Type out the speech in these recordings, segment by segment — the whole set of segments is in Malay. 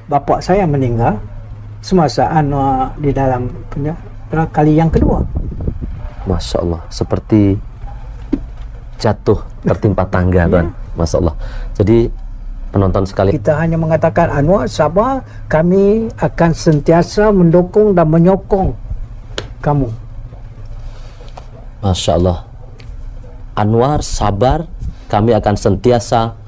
bapak saya meninggal semasa Anwar di dalam kali yang kedua. Masya Allah, seperti jatuh tertimpa tangga, Tuan. Masya Allah. Jadi penonton sekali, kita hanya mengatakan, Anwar sabar, kami akan sentiasa mendukung dan menyokong kamu. Masya Allah. Anwar sabar, kami akan sentiasa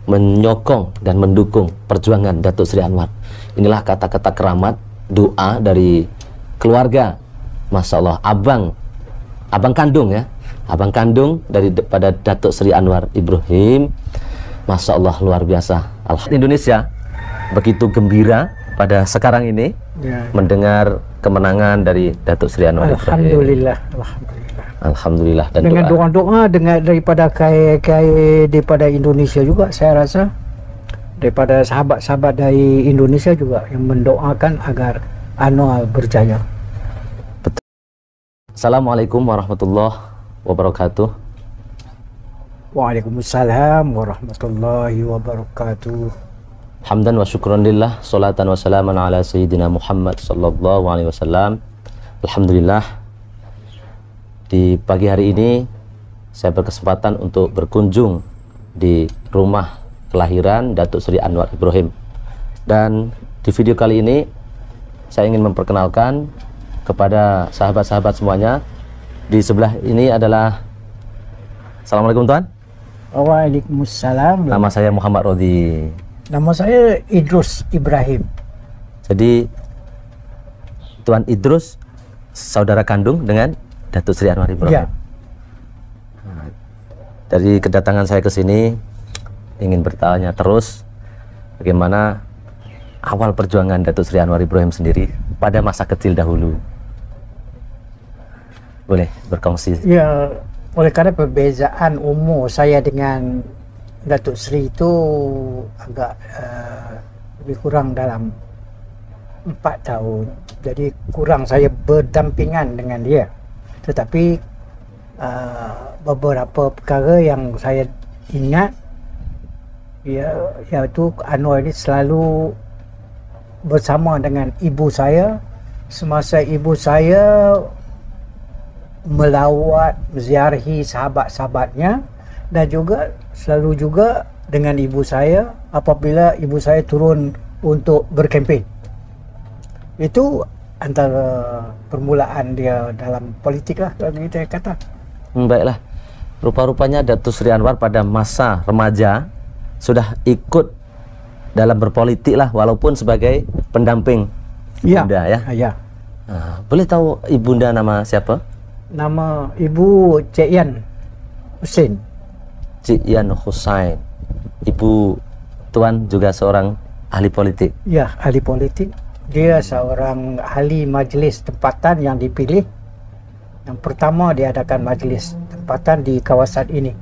menyokong dan mendukung perjuangan Datuk Seri Anwar. Inilah kata-kata keramat, doa dari keluarga. Masya Allah, abang kandung ya, abang kandung daripada Datuk Seri Anwar Ibrahim. Masya Allah, luar biasa. Indonesia begitu gembira pada sekarang ini mendengar kemenangan dari Datuk Seri Anwar Ibrahim. Alhamdulillah. Alhamdulillah. Dan dengan doa-doa daripada kiai daripada Indonesia juga, saya rasa daripada sahabat-sahabat dari Indonesia juga yang mendoakan agar Anwar berjaya. Assalamualaikum warahmatullahi wabarakatuh. Waalaikumsalam warahmatullahi wabarakatuh. Hamdan wa syukran lillah, salatan wa salaman ala sayyidina Muhammad sallallahu alaihi wasallam. Alhamdulillah, di pagi hari ini saya berkesempatan untuk berkunjung di rumah kelahiran Datuk Seri Anwar Ibrahim. Dan di video kali ini saya ingin memperkenalkan kepada sahabat-sahabat semuanya. Di sebelah ini adalah, Assalamualaikum Tuan. Waalaikumsalam. Nama saya Muhammad Rodi. Nama saya Idrus Ibrahim. Jadi Tuan Idrus saudara kandung dengan Datuk Seri Anwar Ibrahim. Ya. Nah, dari kedatangan saya ke sini ingin bertanya terus bagaimana awal perjuangan Datuk Seri Anwar Ibrahim sendiri pada masa kecil dahulu. Boleh berkongsi? Ya, oleh karena perbezaan umur saya dengan Datuk Seri itu agak lebih kurang dalam 4 tahun. Jadi kurang saya berdampingan dengan dia. Tetapi beberapa perkara yang saya ingat, iaitu Anwar ini selalu bersama dengan ibu saya semasa ibu saya melawat, menziarahi sahabat-sahabatnya, dan juga selalu juga dengan ibu saya apabila ibu saya turun untuk berkempen. Itu antara permulaan dia dalam politik lah, kalau kita kata. Baiklah, rupa-rupanya Datuk Seri Anwar pada masa remaja sudah ikut dalam berpolitik lah, walaupun sebagai pendamping ibunda ya. Ya. Nah, boleh tahu ibunda nama siapa? Nama ibu Cik Yan Husin. Cik Yan Husain. Ibu Tuan juga seorang ahli politik. Ya, ahli politik. Dia seorang ahli majlis tempatan yang dipilih. Yang pertama diadakan majlis tempatan di kawasan ini.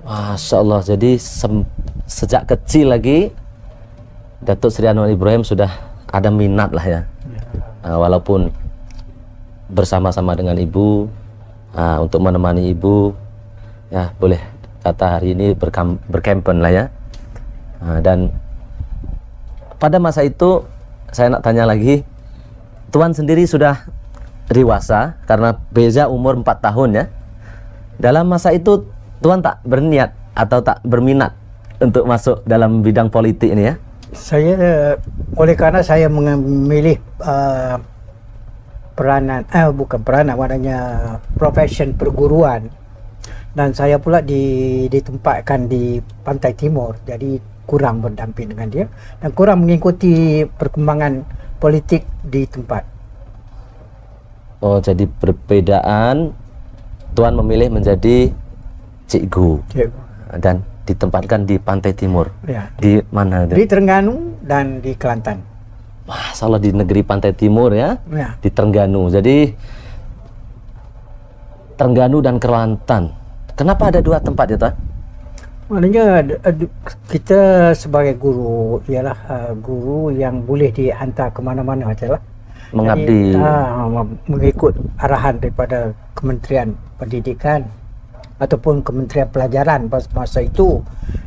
Masya Allah, jadi sejak kecil lagi Datuk Seri Anwar Ibrahim sudah ada minat lah ya. Walaupun bersama-sama dengan ibu, untuk menemani ibu, ya boleh kata hari ini berkampen lah ya. Dan pada masa itu saya nak tanya lagi, Tuan sendiri sudah dewasa karena beza umur 4 tahun ya. Dalam masa itu Tuan tak berniat atau tak berminat untuk masuk dalam bidang politik ini ya? Saya, oleh karena saya memilih maknanya profession perguruan, dan saya pula ditempatkan di Pantai Timur, jadi kurang berdamping dengan dia dan kurang mengikuti perkembangan politik di tempat. Oh, jadi perbedaan, Tuan memilih menjadi cikgu. Dan ditempatkan di Pantai Timur. Ya. Di mana itu? Di Terengganu dan di Kelantan. Masya Allah, di negeri Pantai Timur ya, Ya. di Terengganu. Jadi Terengganu dan Kelantan. Kenapa ada 2 tempat ya, Tuan? Maknanya kita sebagai guru ialah guru yang boleh dihantar ke mana-mana sajalah. Mengabdi. Jadi, mengikut arahan daripada Kementerian Pendidikan ataupun Kementerian Pelajaran pada masa itu.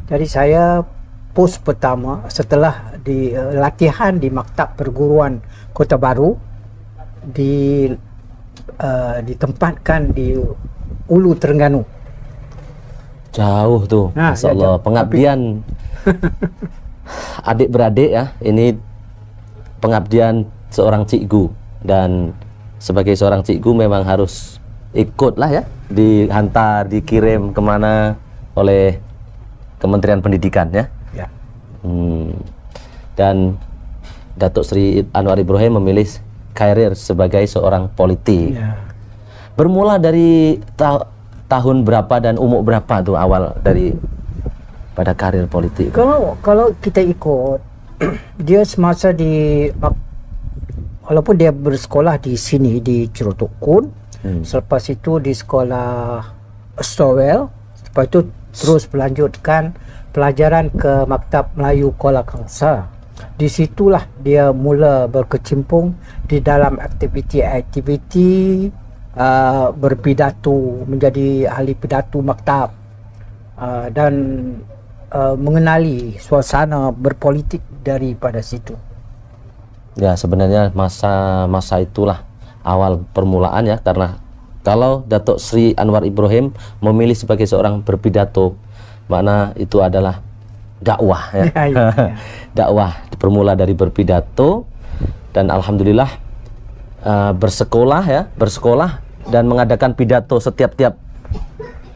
Jadi saya pos pertama setelah di latihan di Maktab Perguruan Kota Baru, ditempatkan di Ulu Terengganu. Jauh tuh, Masya Allah. Pengabdian adik-beradik ya, ini pengabdian seorang cikgu, dan sebagai seorang cikgu memang harus ikut lah ya, dihantar, dikirim kemana oleh Kementerian Pendidikan ya. Dan Datuk Sri Anwar Ibrahim memilih karir sebagai seorang politik. Bermula dari tahun berapa dan umur berapa tuh awal dari pada karir politik? Kalau kita ikut dia semasa walaupun dia bersekolah di sini di Cerotukun, selepas itu di sekolah Stowell, lepas itu terus melanjutkan pelajaran ke Maktab Melayu Kuala Kangsar. Disitulah dia mula berkecimpung di dalam aktiviti berpidato, menjadi ahli pidato maktab, dan mengenali suasana berpolitik daripada situ. Ya, sebenarnya masa itulah awal permulaan ya, karena kalau Datuk Sri Anwar Ibrahim memilih sebagai seorang berpidato, makna itu adalah dakwah ya. Dakwah bermula dari berpidato, dan alhamdulillah bersekolah dan mengadakan pidato setiap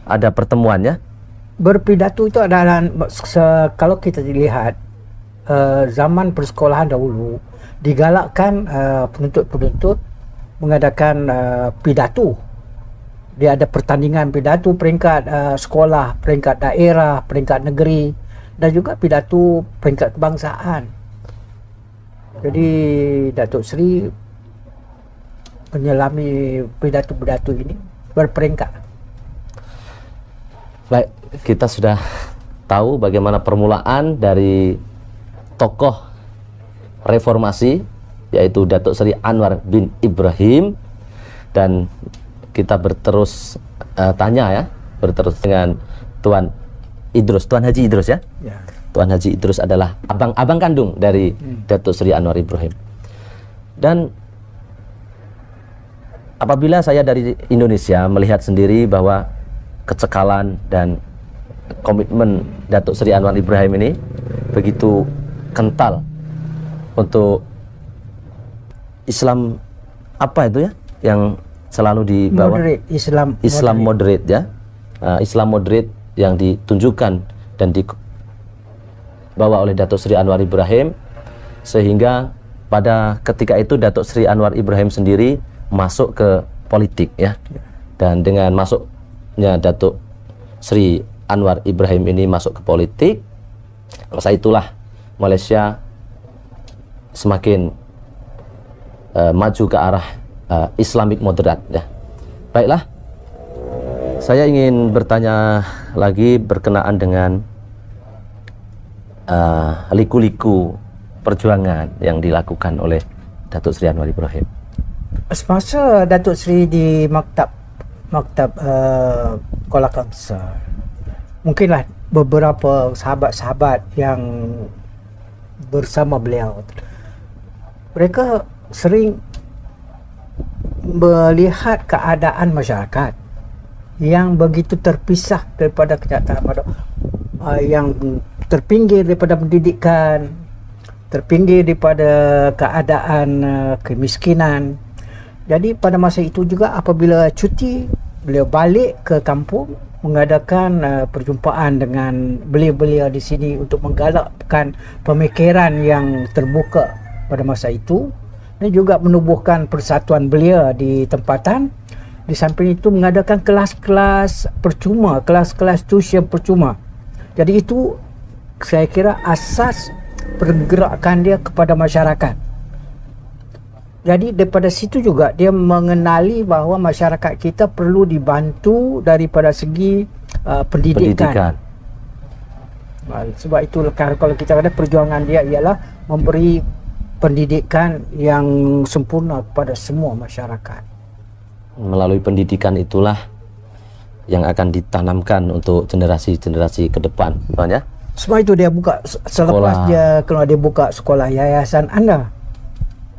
ada pertemuan ya. Berpidato itu adalah, kalau kita lihat zaman persekolahan dahulu, digalakkan penuntut-penuntut mengadakan pidato. Dia ada pertandingan pidato peringkat sekolah, peringkat daerah, peringkat negeri, dan juga pidato peringkat kebangsaan. Jadi Datuk Sri menyelami pidato-pidato ini berperingkat. Baik, kita sudah tahu bagaimana permulaan dari tokoh reformasi, yaitu Datuk Sri Anwar bin Ibrahim, dan kita berterus berterus dengan Tuan Haji Idrus ya. Tuan Haji Idrus adalah abang kandung dari Datuk Sri Anwar Ibrahim. Dan apabila saya dari Indonesia melihat sendiri bahwa kecekalan dan komitmen Datuk Sri Anwar Ibrahim ini begitu kental untuk Islam, apa itu ya yang selalu dibawa, Islam moderate ya, Islam moderate yang ditunjukkan dan dibawa oleh Datuk Sri Anwar Ibrahim, sehingga pada ketika itu Datuk Sri Anwar Ibrahim sendiri masuk ke politik ya. Dan dengan masuknya Datuk Sri Anwar Ibrahim ini masuk ke politik, masa itulah Malaysia semakin maju ke arah Islamic moderat ya. Baiklah, saya ingin bertanya lagi berkenaan dengan liku-liku perjuangan yang dilakukan oleh Datuk Sri Anwar Ibrahim. Semasa Datuk Sri di Maktab Kuala Kangsar, mungkinlah beberapa sahabat-sahabat yang bersama beliau, mereka sering melihat keadaan masyarakat yang begitu terpisah daripada kenyataan, yang terpinggir daripada pendidikan, terpinggir daripada keadaan kemiskinan. Jadi pada masa itu juga apabila cuti, beliau balik ke kampung mengadakan perjumpaan dengan beliau-beliau di sini untuk menggalakkan pemikiran yang terbuka pada masa itu, dan juga menubuhkan persatuan belia di tempatan. Di samping itu mengadakan kelas-kelas percuma, kelas-kelas tuition percuma. Jadi itu saya kira asas pergerakan dia kepada masyarakat. Jadi daripada situ juga dia mengenali bahawa masyarakat kita perlu dibantu daripada segi pendidikan. Sebab itu kalau kita ada perjuangan dia ialah memberi pendidikan yang sempurna kepada semua masyarakat. Melalui pendidikan itulah yang akan ditanamkan untuk generasi-generasi ke depan, Tuan ya. Sebab itu dia buka selepas kalau dia buka sekolah yayasan anda.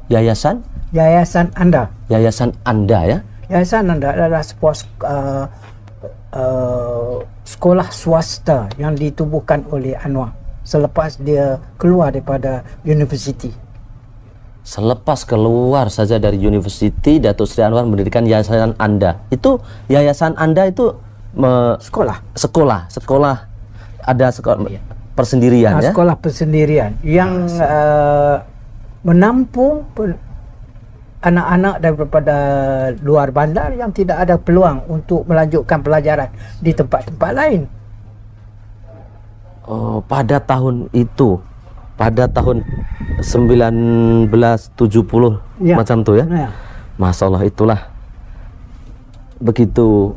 Yayasan Anda. Yayasan Anda ya. Yayasan Anda adalah sebuah sekolah swasta yang ditubuhkan oleh Anwar selepas dia keluar daripada universiti. Selepas keluar saja dari universiti, Datuk Seri Anwar mendirikan Yayasan Anda. Itu Yayasan Anda itu sekolah ada sekolah persendirian ya. Sekolah persendirian yang menampung anak-anak daripada luar bandar yang tidak ada peluang untuk melanjutkan pelajaran di tempat-tempat lain. Oh, pada tahun itu, pada tahun 1970 ya, macam tu ya. Ya. Masya Allah, itulah begitu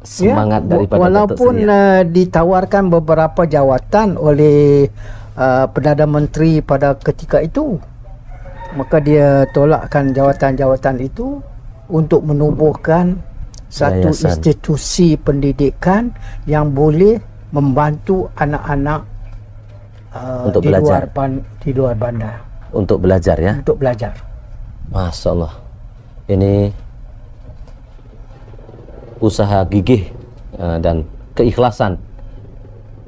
semangat daripada walaupun ditawarkan beberapa jawatan oleh Perdana Menteri pada ketika itu, maka dia tolakkan jawatan-jawatan itu untuk menubuhkan satu yayasan, institusi pendidikan yang boleh membantu anak-anak untuk belajar di luar bandar untuk belajar ya. Untuk belajar. Masya Allah, ini usaha gigih dan keikhlasan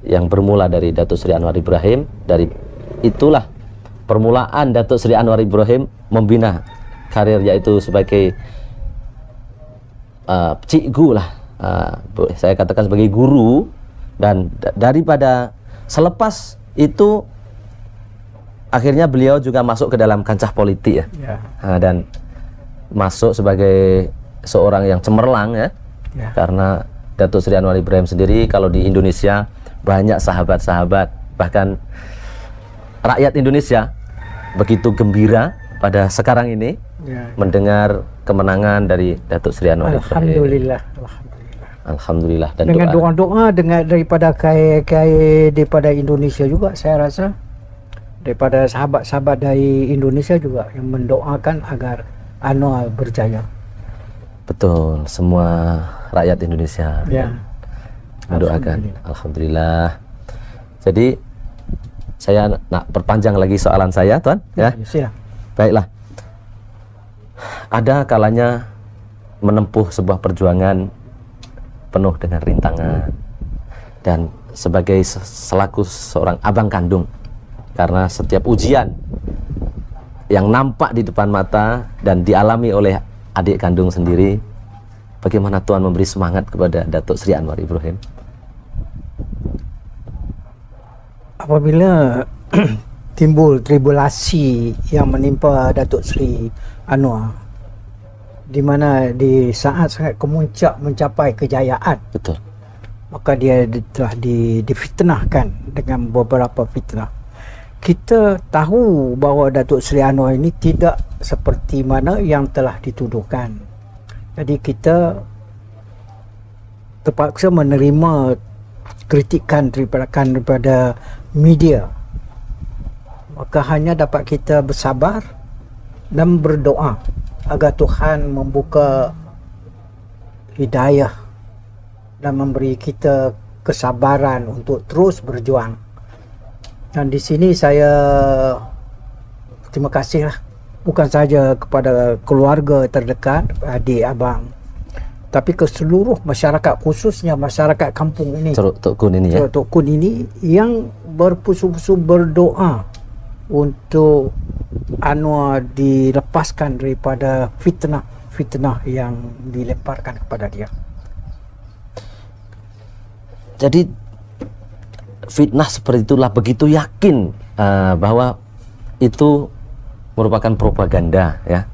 yang bermula dari Datuk Seri Anwar Ibrahim. Dari itulah permulaan Datuk Seri Anwar Ibrahim membina karir, yaitu sebagai cikgu lah, saya katakan sebagai guru. Dan daripada selepas itu akhirnya beliau juga masuk ke dalam kancah politik ya. Dan masuk sebagai seorang yang cemerlang ya. Karena Datuk Seri Anwar Ibrahim sendiri kalau di Indonesia banyak sahabat-sahabat, bahkan rakyat Indonesia begitu gembira pada sekarang ini mendengar kemenangan dari Datuk Seri Anwar Ibrahim. Alhamdulillah. Dan dengan doa-doa daripada kai daripada Indonesia juga, saya rasa daripada sahabat-sahabat dari Indonesia juga yang mendoakan agar Anwar berjaya. Betul, semua rakyat Indonesia mendoakan. Alhamdulillah. Jadi saya nak perpanjang lagi soalan saya, Tuan. Ya. Baiklah. Ada kalanya menempuh sebuah perjuangan penuh dengan rintangan, dan sebagai selaku seorang abang kandung, karena setiap ujian yang nampak di depan mata dan dialami oleh adik kandung sendiri, bagaimana Tuan memberi semangat kepada Datuk Seri Anwar Ibrahim? Apabila timbul tribulasi yang menimpa Datuk Seri Anwar, di mana di saat sangat kemuncak mencapai kejayaan, betul, maka dia telah difitnahkan dengan beberapa fitnah. Kita tahu bahawa Datuk Seri Anwar ini tidak seperti mana yang telah dituduhkan. Jadi kita terpaksa menerima kritikan daripada media. Maka hanya dapat kita bersabar dan berdoa agar Tuhan membuka hidayah dan memberi kita kesabaran untuk terus berjuang. Dan di sini saya terima kasihlah bukan saja kepada keluarga terdekat, adik, abang, tapi ke seluruh masyarakat, khususnya masyarakat kampung ini, Tok Kun ini ya. Tok Kun ini yang berpusu-pusu berdoa untuk Anwar dilepaskan daripada fitnah yang dilemparkan kepada dia. Jadi fitnah seperti itulah begitu yakin bahwa itu merupakan propaganda ya.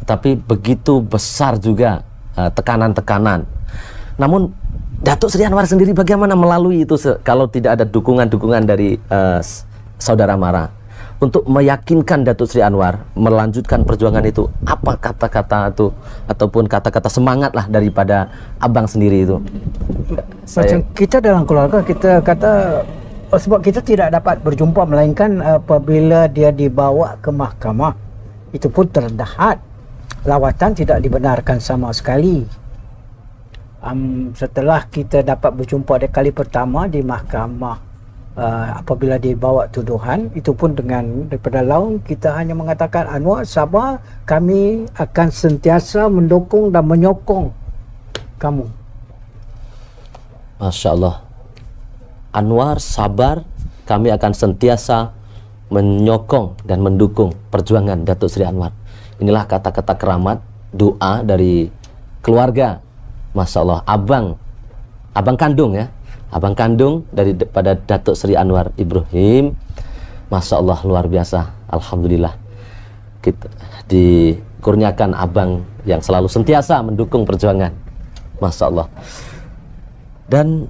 Tetapi begitu besar juga tekanan-tekanan. Namun Datuk Seri Anwar sendiri bagaimana melalui itu kalau tidak ada dukungan-dukungan dari saudara Mara untuk meyakinkan Datuk Seri Anwar melanjutkan perjuangan itu? Apa kata-kata itu ataupun kata-kata semangat lah daripada abang sendiri itu? Macam kita dalam keluarga kita kata sebab kita tidak dapat berjumpa melainkan apabila dia dibawa ke mahkamah, itu pun terdahat, lawatan tidak dibenarkan sama sekali. Setelah kita dapat berjumpa kali pertama di mahkamah apabila dibawa tuduhan, itu pun dengan daripada laun, kita hanya mengatakan, Anwar sabar, kami akan sentiasa mendukung dan menyokong kamu. Masya Allah. Anwar sabar, kami akan sentiasa menyokong dan mendukung perjuangan Datuk Seri Anwar. Inilah kata-kata keramat, doa dari keluarga. Masya Allah, abang kandung ya, abang kandung daripada Datuk Seri Anwar Ibrahim. Masya Allah, luar biasa. Alhamdulillah kita dikurniakan abang yang selalu sentiasa mendukung perjuangan. Masya Allah. Dan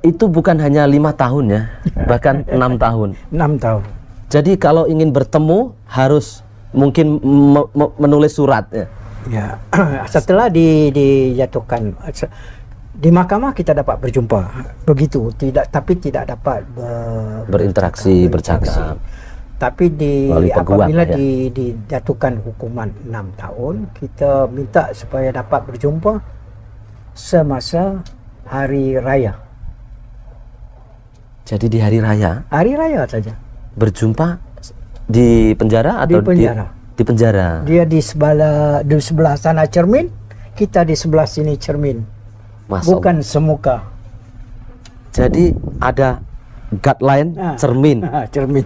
itu bukan hanya 5 tahun ya, bahkan 6 tahun. 6 tahun. Jadi kalau ingin bertemu harus mungkin menulis surat ya. Ya, setelah dijatuhkan di mahkamah kita dapat berjumpa, begitu. Tapi tidak dapat berinteraksi, bercakap. Tapi apabila ya, dijatuhkan hukuman 6 tahun, kita minta supaya dapat berjumpa semasa hari raya. Jadi di hari raya? Hari raya saja. Berjumpa di penjara atau di penjara? Di penjara. Dia di sebelah sana cermin, kita di sebelah sini cermin. Bukan semuka. Jadi ada guideline cermin. Cermin.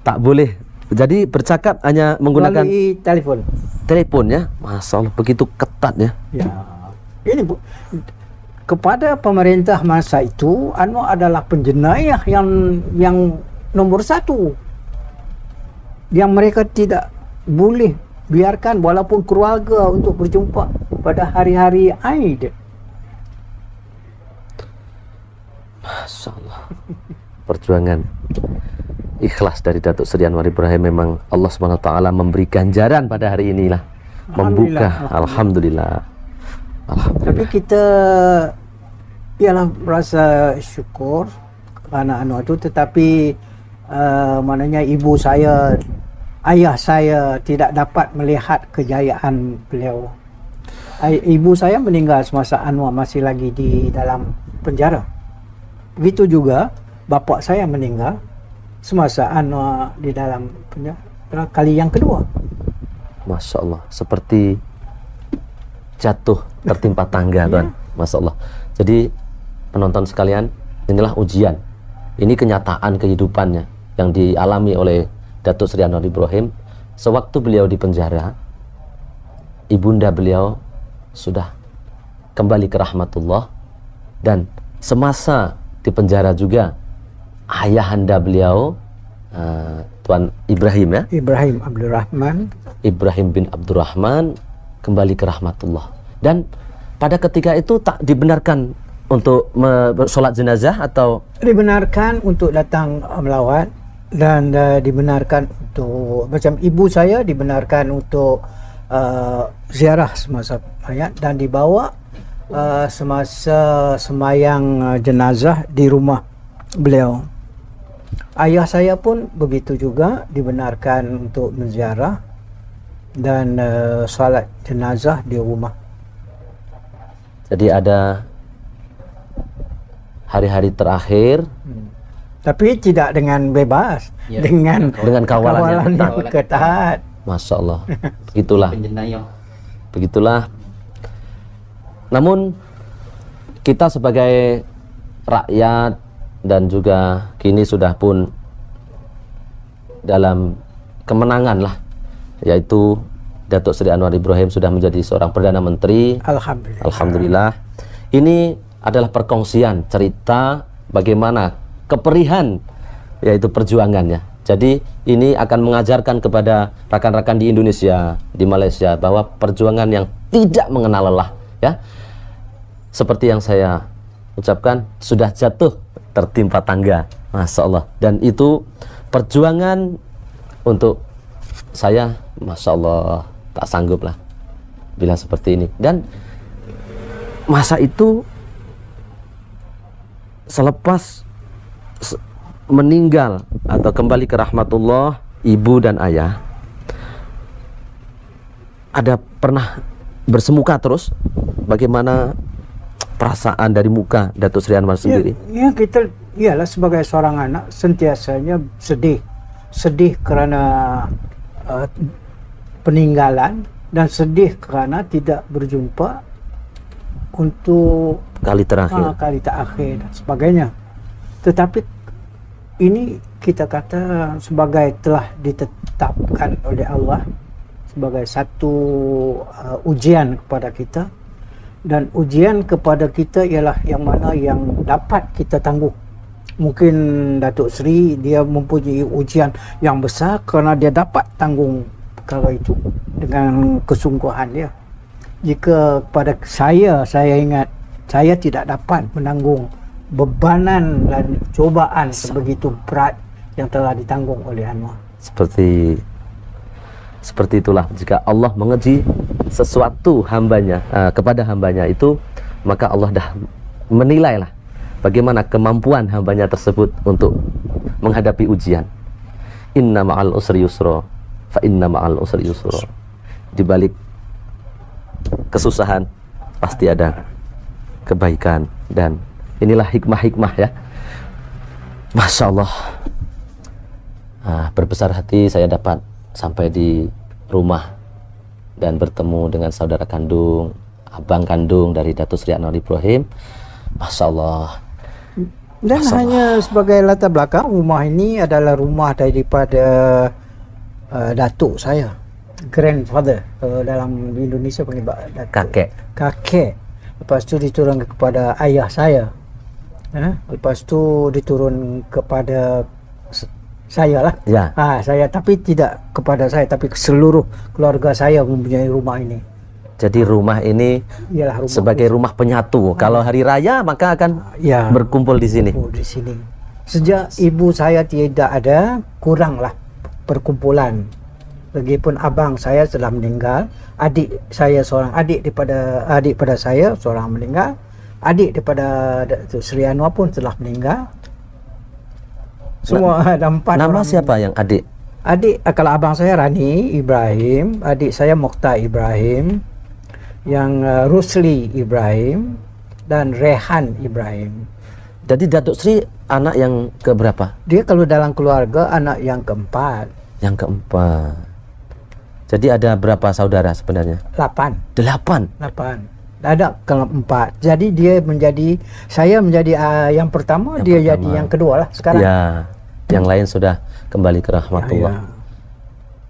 Tak boleh. Jadi bercakap hanya menggunakan melalui telepon. Telepon ya. Masya Allah, begitu ketat ya. Ya. Ini kepada pemerintah masa itu, Anwar adalah penjenayah yang nomor 1, yang mereka tidak boleh biarkan walaupun keluarga untuk berjumpa pada hari-hari Aid. Masya Allah. Perjuangan ikhlas dari Datuk Seri Anwar Ibrahim, memang Allah SWT memberi ganjaran pada hari inilah, membuka. Alhamdulillah. Tapi kita ialah merasa syukur kerana Anwar itu, tetapi maknanya ibu saya, ayah saya tidak dapat melihat kejayaan beliau. Ibu saya meninggal semasa Anwar masih lagi di dalam penjara. Begitu juga bapa saya meninggal semasa Anwar di dalam penjara kali yang kedua. Masya Allah, seperti jatuh tertimpa tangga, Tuan. Masya Allah. Jadi penonton sekalian, inilah ujian. Ini kenyataan kehidupannya yang dialami oleh Datuk Seri Anwar Ibrahim. Sewaktu beliau di penjara, ibunda beliau sudah kembali ke rahmatullah, dan semasa di penjara juga ayahanda beliau, Tuan Ibrahim ya, Ibrahim bin Abdurrahman kembali ke rahmatullah. Dan pada ketika itu tak dibenarkan untuk sholat jenazah atau dibenarkan untuk datang melawat, dan dibenarkan untuk, macam ibu saya dibenarkan untuk ziarah semasa mayat, dan dibawa semasa semayang jenazah di rumah beliau. Ayah saya pun begitu juga, dibenarkan untuk menziarah dan salat jenazah di rumah. Jadi ada hari-hari terakhir, tapi tidak dengan bebas, ya, dengan kawalan yang ketat. Masya Allah. Begitulah. Namun kita sebagai rakyat dan juga kini sudah pun dalam kemenangan lah, yaitu Datuk Seri Anwar Ibrahim sudah menjadi seorang Perdana Menteri. Alhamdulillah. Alhamdulillah. Ini adalah perkongsian cerita bagaimana keperihan, yaitu perjuangannya. Jadi ini akan mengajarkan kepada rekan-rekan di Indonesia, di Malaysia, bahwa perjuangan yang tidak mengenal lelah, ya. Seperti yang saya ucapkan, sudah jatuh tertimpa tangga, Masya Allah. Dan itu perjuangan untuk saya, Masya Allah, tak sanggup lah bila seperti ini. Dan masa itu selepas meninggal atau kembali ke rahmatullah ibu dan ayah, ada pernah bersemuka terus bagaimana perasaan dari muka Datuk Seri Anwar sendiri? Ya, kita ialah sebagai seorang anak sentiasanya sedih kerana peninggalan, dan sedih kerana tidak berjumpa untuk Kali terakhir. kali terakhir dan sebagainya. Tetapi ini kita kata sebagai telah ditetapkan oleh Allah sebagai satu ujian kepada kita, dan ujian kepada kita ialah yang mana yang dapat kita tangguh. Mungkin Datuk Seri dia mempunyai ujian yang besar kerana dia dapat tanggung perkara itu dengan kesungguhan dia. Jika kepada saya ingat saya tidak dapat menanggung bebanan dan cobaan sebegitu berat yang telah ditanggung oleh Anwar. Seperti itulah, jika Allah menguji sesuatu hambanya, kepada hambanya itu, maka Allah dah menilailah bagaimana kemampuan hambanya tersebut untuk menghadapi ujian. Inna ma'al usri yusra, fa inna ma'al usri yusra. Di balik kesusahan pasti ada kebaikan, dan inilah hikmah-hikmah ya. Masya Allah. Berbesar hati saya dapat sampai di rumah dan bertemu dengan saudara kandung, abang kandung dari Datuk Seri Anwar Ibrahim. Masya Allah. Dan hanya sebagai latar belakang, rumah ini adalah rumah daripada datuk saya, grandfather, dalam Indonesia panggil kakek. Lepas tu diturun kepada ayah saya, lepas tu diturun kepada saya lah. Ya. Saya, tapi tidak kepada saya, tapi seluruh keluarga saya mempunyai rumah ini. Jadi rumah ini ialah rumah sebagai rumah penyatu. Kalau hari raya maka akan berkumpul di sini. Di sini. Sejak ibu saya tidak ada, kuranglah perkumpulan. Lagipun abang saya telah meninggal, adik saya seorang adik pada saya seorang meninggal, adik daripada Datuk Seri Anwar pun telah meninggal. Semua ada 4 Nama orang. siapa yang adik? Adik, kalau abang saya Rani Ibrahim, adik saya Mokhtar Ibrahim, yang Rusli Ibrahim, dan Rehan Ibrahim. Jadi Datuk Seri anak yang keberapa? Dia kalau dalam keluarga anak yang keempat. Yang keempat. Jadi ada berapa saudara sebenarnya? 8. 8. Ada keempat. Jadi saya menjadi yang pertama, dia jadi yang kedua lah sekarang. Ya, yang lain sudah kembali ke rahmatullah.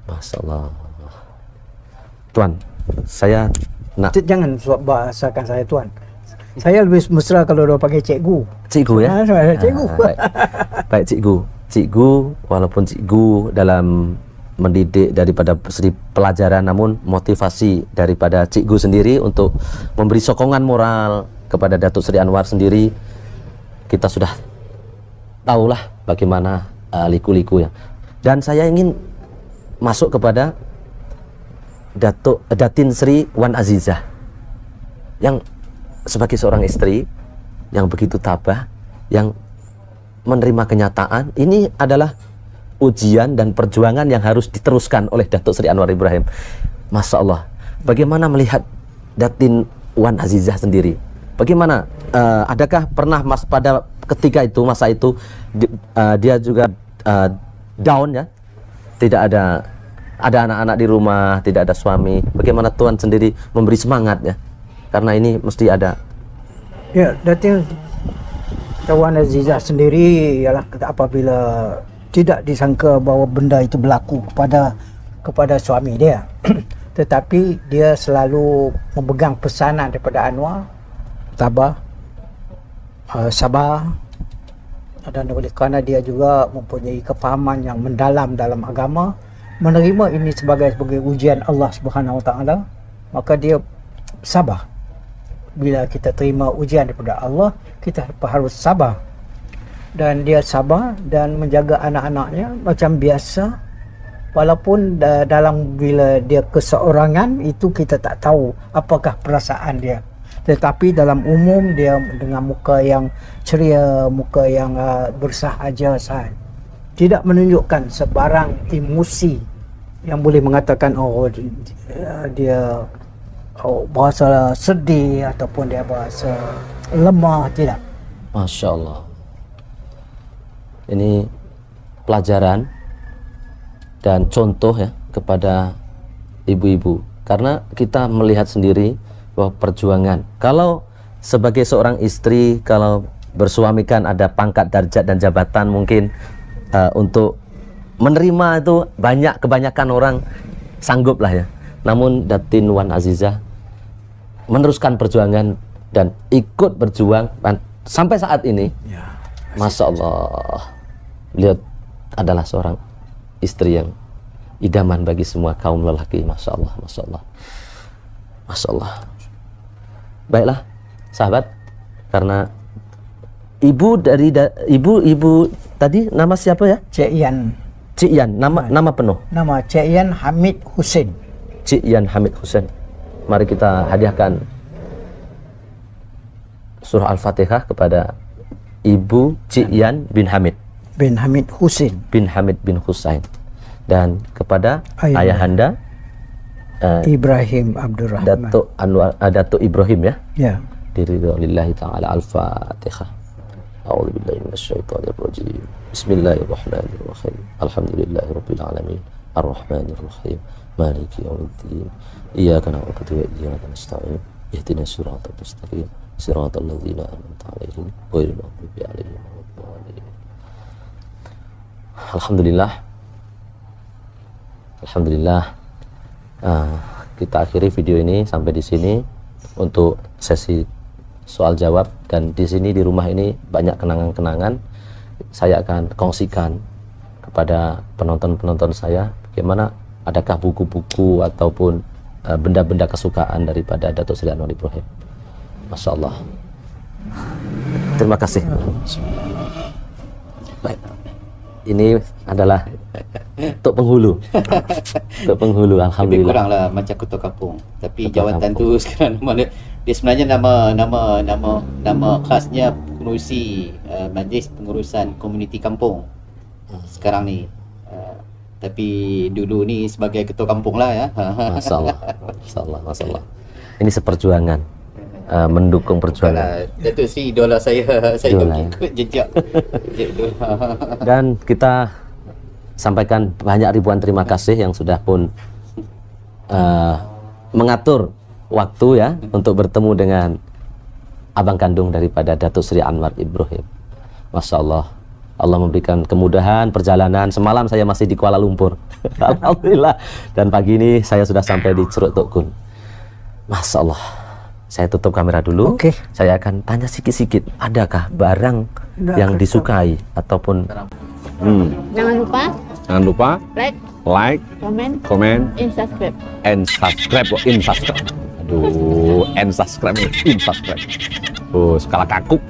Masya Allah. Tuan, saya nak... Jangan bahasakan saya tuan. Saya lebih mesra kalau dia panggil cikgu. Cikgu ya? Cikgu. Baik cikgu. Cikgu, walaupun cikgu dalam mendidik daripada segi pelajaran, namun motivasi daripada cikgu sendiri untuk memberi sokongan moral kepada Datuk Seri Anwar sendiri, kita sudah tahulah bagaimana liku-likunya. Dan saya ingin masuk kepada Datin Sri Wan Azizah, yang sebagai seorang istri yang begitu tabah, yang menerima kenyataan ini adalah ujian dan perjuangan yang harus diteruskan oleh Datuk Seri Anwar Ibrahim. Masya Allah. Bagaimana melihat Datin Wan Azizah sendiri? Bagaimana? Adakah pernah pada ketika itu, masa itu dia juga down ya? Tidak ada anak-anak di rumah, tidak ada suami. Bagaimana Tuan sendiri memberi semangat ya? Karena ini mesti ada. Ya, Datin Wan Azizah sendiri ialah apabila tidak disangka bahawa benda itu berlaku kepada suami dia. Tetapi dia selalu memegang pesanan daripada Anwar, sabar, dan oleh kerana dia juga mempunyai kefahaman yang mendalam dalam agama, menerima ini sebagai ujian Allah Subhanahu Wa Taala, maka dia sabar. Bila kita terima ujian daripada Allah, kita harus sabar. Dan dia sabar dan menjaga anak-anaknya macam biasa, walaupun dalam bila dia keseorangan itu kita tak tahu apakah perasaan dia, tetapi dalam umum dia dengan muka yang ceria, muka yang bersahaja sahaja, tidak menunjukkan sebarang emosi yang boleh mengatakan dia berasa sedih ataupun dia berasa lemah, tidak. Masya Allah. Ini pelajaran dan contoh ya kepada ibu-ibu. Karena kita melihat sendiri bahwa perjuangan. Kalau sebagai seorang istri, kalau bersuamikan ada pangkat, darjat dan jabatan mungkin untuk menerima itu kebanyakan orang sanggup lah ya. Namun Datin Wan Azizah meneruskan perjuangan dan ikut berjuang sampai saat ini. Ya. Masya Allah, beliau adalah seorang istri yang idaman bagi semua kaum lelaki. Masya Allah, Masya Allah, Masya Allah. Baiklah, sahabat, karena ibu tadi nama siapa ya? Cik Yan. Cik Yan, nama penuh. Nama Cik Yan Hamid Hussein. Cik Yan Hamid Hussein. Mari kita hadiahkan surah Al-Fatihah kepada Ibu Cik Yan bin Hamid. Bin Hamid Hussein. Bin Hamid bin Husain. Dan kepada ayahanda Ibrahim Abdurrahman. Datuk Ibrahim ya. Ya. Lillahi ta'ala Al-Fatihah. A'udzubillahi minasyaitonirrajim. Bismillahirrahmanirrahim. Alhamdulillahirabbil alamin. Arrahmanirrahim. Maliki yaumiddin. Iyyaka na'budu wa iyyaka nasta'in. Ihdinas siratal mustaqim. Siratal ladzina an'amta 'alaihim ghairil maghdubi 'alaihim waladdallin. Alhamdulillah. Alhamdulillah. Kita akhiri video ini sampai di sini untuk sesi soal jawab, dan di sini di rumah ini banyak kenangan-kenangan. Saya akan kongsikan kepada penonton-penonton saya bagaimana, adakah buku-buku ataupun benda-benda kesukaan daripada Datuk Seri Anwar Ibrahim. Masya Allah. Terima kasih. Baik. Ini adalah untuk penghulu. Untuk penghulu, alhamdulillah. Lebih kurang lah macam ketua kampung. Tapi ketua jawatan kampung tu sekarang dia sebenarnya nama khasnya pengurusi Majlis Pengurusan Komuniti Kampung. Sekarang ni. Tapi dulu ni sebagai ketua kampung lah ya. Masalah. Masalah. Ini seperjuangan. Mendukung perjuangan. Datuk Seri idola saya ikut jejak. Dan kita sampaikan banyak ribuan terima kasih yang sudah pun mengatur waktu ya untuk bertemu dengan abang kandung daripada Datuk Seri Anwar Ibrahim. Masya Allah, Allah memberikan kemudahan perjalanan. Semalam saya masih di Kuala Lumpur. Alhamdulillah. Dan pagi ini saya sudah sampai di Ceruk Tok. Masya Allah. Saya tutup kamera dulu. Oke. Saya akan tanya sikit-sikit, adakah barang yang disukai ataupun Jangan lupa like, comment, subscribe. Aduh, subscribe. Oh, skala kakuk.